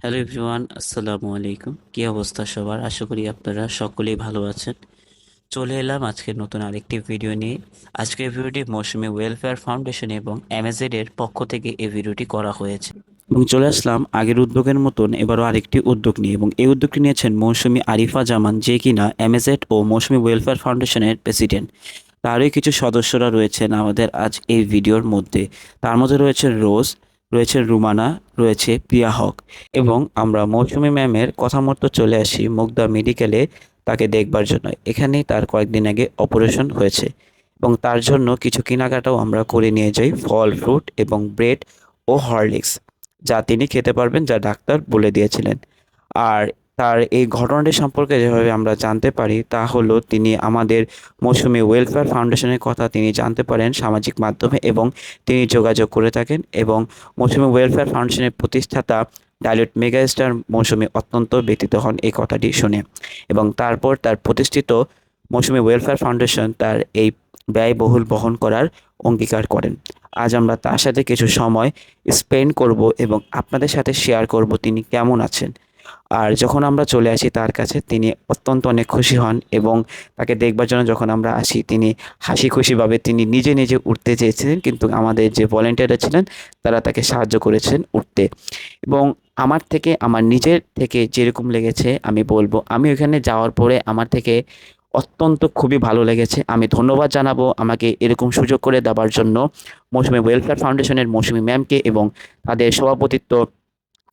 Hello everyone, আসসালামু আলাইকুম। কি অবস্থা সবার? আশা করি আপনারা সকলেই ভালো আছেন। চলে এলাম আজকের নতুন আরেকটি ভিডিও নিয়ে। আজকের ভিডিওটি মৌসুমী ওয়েলফেয়ার ফাউন্ডেশন এবং এমএজেড এর পক্ষ থেকে এই ভিডিওটি করা হয়েছে এবং চলে আসলাম আগের উদ্যোগের মতন এবারও আরেকটি উদ্যোগ নিয়ে, এবং এই উদ্যোগটি নিয়েছেন মৌসুমী আরিফা জামান, যে কিনা এমএজেড ও মৌসুমী ওয়েলফেয়ার ফাউন্ডেশনের প্রেসিডেন্ট। তারই কিছু সদস্যরা রয়েছেন আমাদের আজ এই ভিডিওর মধ্যে। তার মধ্যে রয়েছে রোজ, রয়েছে রুমানা, রয়েছে প্রিয়া হক। এবং আমরা মৌসুমী ম্যামের কথা মতো চলে আসি মুগদা মেডিকেলে তাকে দেখবার জন্য। এখানেই তার কয়েকদিন আগে অপারেশন হয়েছে এবং তার জন্য কিছু কেনাকাটাও আমরা করে নিয়ে যাই, ফল ফ্রুট এবং ব্রেড ও হরলিক্স, যা তিনি খেতে পারবেন, যা ডাক্তার বলে দিয়েছিলেন। আর তার এই ঘটনাটি সম্পর্কে যেভাবে আমরা জানতে পারি তা হলো তিনি আমাদের মৌসুমী ওয়েলফেয়ার ফাউন্ডেশনের কথা তিনি জানতে পারেন সামাজিক মাধ্যমে, এবং তিনি যোগাযোগ করে থাকেন। এবং মৌসুমী ওয়েলফেয়ার ফাউন্ডেশনের প্রতিষ্ঠাতা ডাইলট মেগাস্টার মৌসুমী অত্যন্ত ব্যথিত হন এই কথাটি শুনে, এবং তারপর তার প্রতিষ্ঠিত মৌসুমী ওয়েলফেয়ার ফাউন্ডেশন তার এই ব্যয়বহুল বহন করার অঙ্গীকার করেন। আজ আমরা তার সাথে কিছু সময় স্পেন্ড করব এবং আপনাদের সাথে শেয়ার করব তিনি কেমন আছেন। আর যখন আমরা চলে আসি তার কাছে, তিনি অত্যন্ত অনেক খুশি হন, এবং তাকে দেখবার জন্য যখন আমরা আসি তিনি হাসি খুশিভাবে তিনি নিজে নিজে উঠতে চেয়েছিলেন, কিন্তু আমাদের যে ভলেন্টিয়াররা ছিলেন তারা তাকে সাহায্য করেছেন উঠতে। এবং আমার থেকে, আমার নিজের থেকে যেরকম লেগেছে আমি বলবো, আমি ওইখানে যাওয়ার পরে আমার থেকে অত্যন্ত খুবই ভালো লেগেছে। আমি ধন্যবাদ জানাবো আমাকে এরকম সুযোগ করে দেওয়ার জন্য মৌসুমী ওয়েলফেয়ার ফাউন্ডেশনের মৌসুমী ম্যামকে এবং তাদের সভাপতিত্ব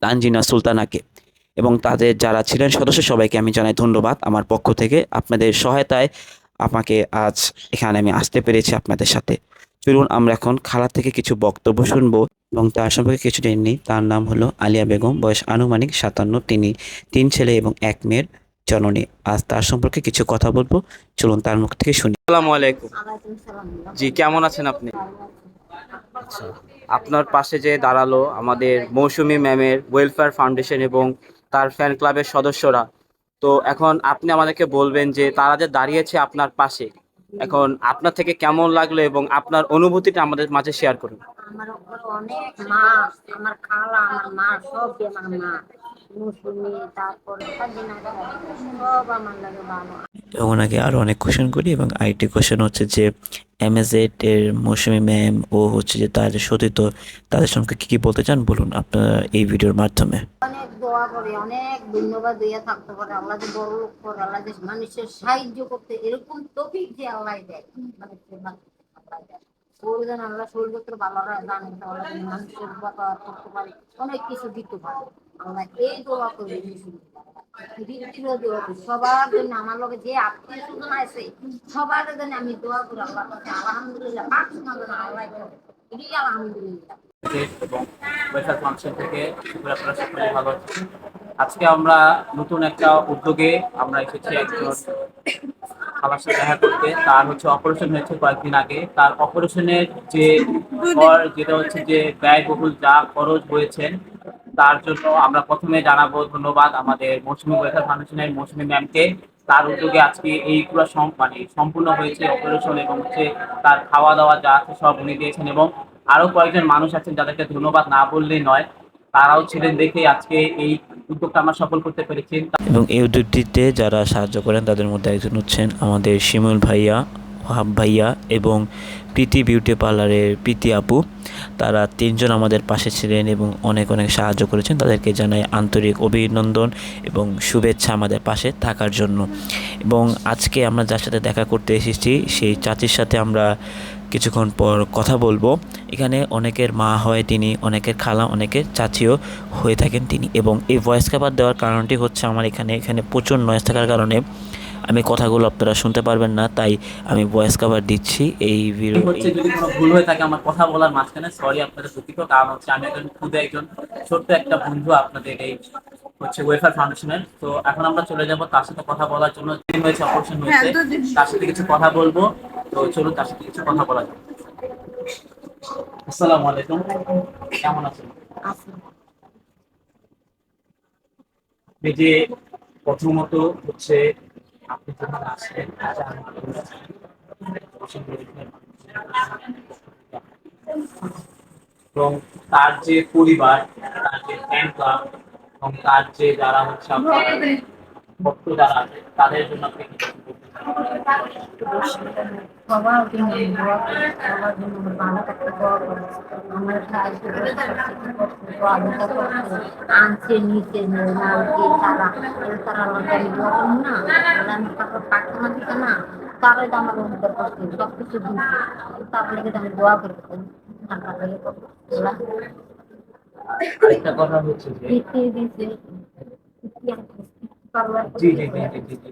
তানজিনা সুলতানাকে, এবং তাদের যারা ছিলেন সদস্য সবাইকে আমি জানাই ধন্যবাদ আমার পক্ষ থেকে। আপনাদের সহায়তায় আমাকে আজ এখানে আমি আসতে পেরেছি আপনাদের সাথে। চলুন আমরা এখন খালা থেকে কিছু বক্তব্য শুনবো, এবং তার সম্পর্কে কিছু জেনে নিই। তার নাম হলো আলিয়া বেগম, বয়স আনুমানিক 57। তিনি 3 ছেলে এবং 1 মেয়ের জননী। আজ তার সম্পর্কে কিছু কথা বলবো, চলুন তার মুখ থেকে শুনি। আসসালামু আলাইকুম। ওয়ালাইকুম সালাম। জি, কেমন আছেন আপনি? ভালো আছি। আচ্ছা, আপনার পাশে যে দাঁড়ালো আমাদের মৌসুমী ম্যামের ওয়েলফেয়ার ফাউন্ডেশন এবং তার ফ্যান ক্লাবের সদস্যরা। তো এখন আপনি আমাদেরকে বলবেন যে তারা যে দাঁড়িয়েছে আপনার পাশে, এখন আপনার থেকে কেমন লাগলো এবং আপনার অনুভূতিটা আমাদের মাঝে শেয়ার করুন। আমার উপর অনেক মা, আমার খালা, আমার মা, সব আমার মা, মৌসুমি, তারপরে সাজিনা খালা, সব আমার লাগে ভালো। এবং ওনাকে আরও অনেক কোশ্চেন করি, এবং আরেকটি কোশ্চেন হচ্ছে যে এমএজেড এর মৌসুমী ম্যাম ও হচ্ছে যে তার সতীর্থ, তাদের সঙ্গে কি কি বলতে চান বলুন আপনারা এই ভিডিওর মাধ্যমে। অনেক দোয়া করে, অনেক ধন্যবাদ দিয়ে থাকতে পারে। আল্লাহ যে বড় লোক করে, আল্লাহ যে মানুষের সাহায্য করতে এরকম তৌফিক যে আল্লাহ দেয়, মানুষের আল্লাহ দেয়। ওর যেন আল্লাহ শরীর করতে ভালো জানে, আল্লাহ যেন মানুষের উপকার করতে পারে, অনেক কিছু দিতে পারে। আল্লাহ এই দোয়া করবে দ্বিতীয় দোয়া করি সবার জন্য, আমার লগে যে আত্মীয় স্বজন আছে সবার জন্য আমি দোয়া করি আল্লাহর কাছে। আলহামদুলিল্লাহ, পাক শোনার জন্য আল্লাহ করে। এটাই আলহামদুলিল্লাহ। এবং ওয়েলফেয়ার ফাংশন থেকে আশা আপনারা সকলে ভালো আছেন। আজকে আমরা নতুন একটা উদ্যোগে আমরা এসেছি একজন খালার সাথে দেখা করতে। তার হচ্ছে অপারেশন হয়েছে কয়েকদিন আগে। তার অপারেশনের যে যেটা হচ্ছে যে ব্যয়বহুল যা খরচ হয়েছেন, তার জন্য আমরা প্রথমে জানাবো ধন্যবাদ আমাদের মৌসুমী ওয়েলফেয়ার ফাউন্ডেশনের মৌসুমী ম্যামকে। তার উদ্যোগে আজকে এই পুরো মানে সম্পূর্ণ হয়েছে অপারেশন, এবং হচ্ছে তার খাওয়া দাওয়া যা আছে সব উনি দিয়েছেন। এবং আরো কয়েকজন মানুষ আছেন যাদেরকে ধন্যবাদ না বললেই নয়, তারাও ছিলেন দেখেই আজকে এই উদ্যোগটা আমরা সফল করতে পেরেছি। এবং এই উদ্যোগটিতে যারা সাহায্য করেন তাদের মধ্যে একজন হচ্ছেন আমাদের শিমুল ভাইয়া, ওহাব ভাইয়া এবং প্রীতি বিউটি পার্লারের প্রীতি আপু। তারা 3জন আমাদের পাশে ছিলেন এবং অনেক অনেক সাহায্য করেছেন। তাদেরকে জানাই আন্তরিক অভিনন্দন এবং শুভেচ্ছা আমাদের পাশে থাকার জন্য। এবং আজকে আমরা যার সাথে দেখা করতে এসেছি সেই চাচির সাথে আমরা কিছুক্ষণ পর কথা বলবো। এখানে অনেকের মা হয় তিনি, অনেকের খালা, অনেকের চাচিও হয়ে থাকেন তিনি। এবং এই ভয়েস কভার দেওয়ার কারণটি হচ্ছে আমার এখানে প্রচুর নয়েজ থাকার কারণে আমি কথাগুলো আপনারা শুনতে পারবেন না, তাই আমি ভয়েস কভার দিচ্ছি এই ভিডিও। হচ্ছে যদি কোনো ভুল হয়ে থাকে আমার কথা বলার মাঝখানে, সরি আপনাদের দুঃখিত। কারণ হচ্ছে আমি একজন খুদে একজন ছোট্ট একটা বন্ধু আপনাদের এই হচ্ছে ওয়েলফেয়ার ফাউন্ডেশনের। তো এখন আমরা চলে যাব তার সাথে কথা বলার জন্য। দিন হয়েছে, অপারেশন হয়েছে, তার সাথে কিছু কথা বলবো। তো চলুন তার সাথে কিছু কথা বলা যাক। আসসালামু আলাইকুম, কেমন আছেন? আচ্ছা। এই যে প্রথমত হচ্ছে আপনি যখন আসলেন এবং তার যে পরিবার, তার যে ফ্যান ক্লাব, এবং তার যে যারা হচ্ছে আপনার ভক্ত যারা আছে তাদের জন্য আপনি কি কিছু বলতে চান? সবার জন্য দোয়া করি, সবার জন্য ভালো থাকতে দোয়া করি। আমার সাহায্য করে দোয়া করছে, আনছে নিচে নালকে তারা তারা আমি দোয়া করবো না, তাহলে আমি তারপর প্রার্থনা দিতে না, তারা আমার অন্তর করছে সব কিছু দিচ্ছে, তার লেগে আমি দোয়া করবো ঠান্ডা লেগে করবো আরেকটা কথা হচ্ছে যে দিতে দিতে জি জি জি জি জি জি।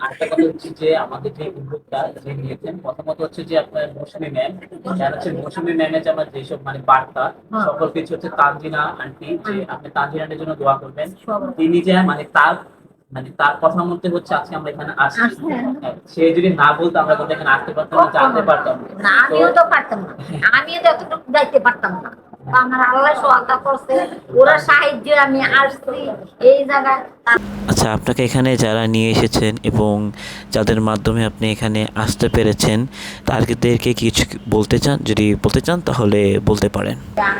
আরেকটা কথা হচ্ছে যে আমাদের যে উদ্যোগটা যে নিয়েছেন প্রথমত হচ্ছে যে আপনার মৌসুমী ম্যাম, যার হচ্ছে মৌসুমী ম্যামের যে আমার যেসব মানে বার্তা সকল কিছু হচ্ছে তানজিনা আন্টি, যে আপনি তানজিনা আন্টির জন্য দোয়া করবেন। তিনি যে মানে তার কথার মধ্যে হচ্ছে আজকে আমরা এখানে আসছি, হ্যাঁ, সে যদি না বলতো আমরা কিন্তু এখানে আসতে পারতাম না, জানতে পারতাম না। না, আমিও তো পারতাম না, আমিও তো এতটুকু যাইতে পারতাম না। তো আমার আল্লাহ সহায়তা করছে, ওরা সাহায্যে আমি আসছি এই জায়গায়। আচ্ছা, আপনাকে এখানে যারা নিয়ে এসেছেন এবং যাদের মাধ্যমে আপনি এখানে আসতে পেরেছেন তাদেরকে কিছু বলতে চান? যদি বলতে চান তাহলে বলতে পারেন।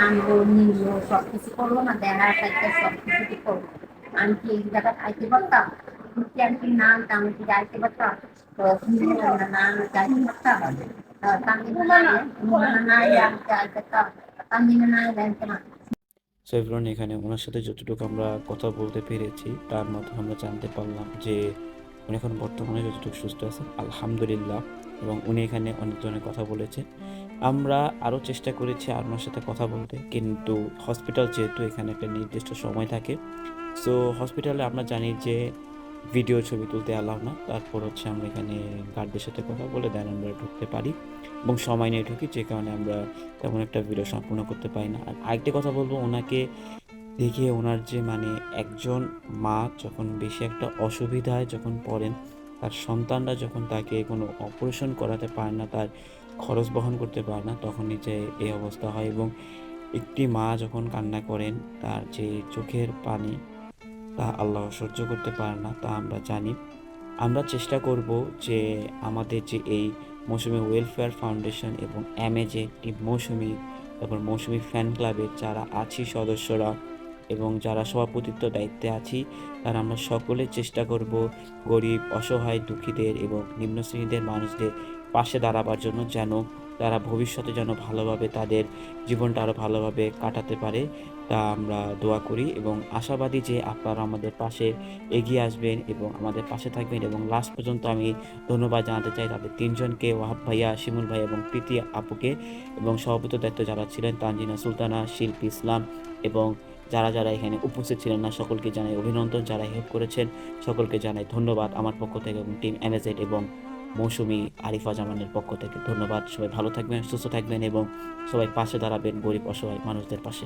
আনবো নিবো সবকিছু করবো না, দেখার সাথে সবকিছু করবো। আমি কি এই জায়গায় খাইতে পারতাম? আমি কি না আনতাম, আমি কি যাইতে পারতাম? তো তুমি বলবে না, আমি যাইতে পারতাম। তানজিনা না আমি যাইতে পারতাম, তানজিনা না যাইতে না। সো এভরিওয়ান, এখানে ওনার সাথে যতটুকু আমরা কথা বলতে পেরেছি তার মাধ্যমে আমরা জানতে পারলাম যে উনি এখন বর্তমানে যতটুকু সুস্থ আছেন আলহামদুলিল্লাহ, এবং উনি এখানে অনেক ধরনের কথা বলেছেন। আমরা আরও চেষ্টা করেছি আর ওনার সাথে কথা বলতে, কিন্তু হসপিটাল যেহেতু এখানে একটা নির্দিষ্ট সময় থাকে, সো হসপিটালে আমরা জানি যে ভিডিও ছবি তুলতে অ্যালাউ না। তারপর হচ্ছে আমরা এখানে গার্ডদের সাথে কথা বলে দেন আমরা ঢুকতে পারি এবং সময় নিয়ে ঢুকি, যে কারণে আমরা তেমন একটা ভিডিও সম্পূর্ণ করতে পারি না। আর আরেকটি কথা বলবো, ওনাকে দেখে ওনার যে মানে একজন মা যখন বেশি একটা অসুবিধায় যখন পড়েন, তার সন্তানরা যখন তাকে কোনো অপারেশন করাতে পারে না, তার খরচ বহন করতে পারে না, তখনই যে এই অবস্থা হয়। এবং একটি মা যখন কান্না করেন, তার যে চোখের পানি তা আল্লাহ সহ্য করতে পারে না, তা আমরা জানি। আমরা চেষ্টা করব যে আমাদের যে এই মৌসুমী ওয়েলফেয়ার ফাউন্ডেশন এবং যে একটি মৌসুমী, তারপর মৌসুমী ফ্যান ক্লাবের যারা আছি সদস্যরা এবং যারা সভাপতিত্ব দায়িত্বে আছি, তারা আমরা সকলে চেষ্টা করব গরিব, অসহায়, দুঃখীদের এবং নিম্ন শ্রেণীদের মানুষদের পাশে দাঁড়াবার জন্য, যেন তারা ভবিষ্যতে যেন ভালোভাবে তাদের জীবনটা আরও ভালোভাবে কাটাতে পারে, তা আমরা দোয়া করি এবং আশাবাদী যে আপনারা আমাদের পাশে এগিয়ে আসবেন এবং আমাদের পাশে থাকবেন। এবং লাস্ট পর্যন্ত আমি ধন্যবাদ জানাতে চাই তাদের তিনজনকে, ওয়াহাব ভাইয়া, শিমুল ভাই এবং প্রীতি আপুকে, এবং সভাপতি দায়িত্ব যারা ছিলেন তানজিনা সুলতানা, শিল্পী ইসলাম এবং যারা যারা এখানে উপস্থিত ছিলেন না, সকলকে জানাই অভিনন্দন। যারা হেল্প করেছেন সকলকে জানাই ধন্যবাদ আমার পক্ষ থেকে এবং টিম এমএজেড এবং মৌসুমী আরিফা জামানের পক্ষ থেকে ধন্যবাদ। সবাই ভালো থাকবেন, সুস্থ থাকবেন এবং সবাই পাশে দাঁড়াবেন গরিব অসহায় মানুষদের পাশে।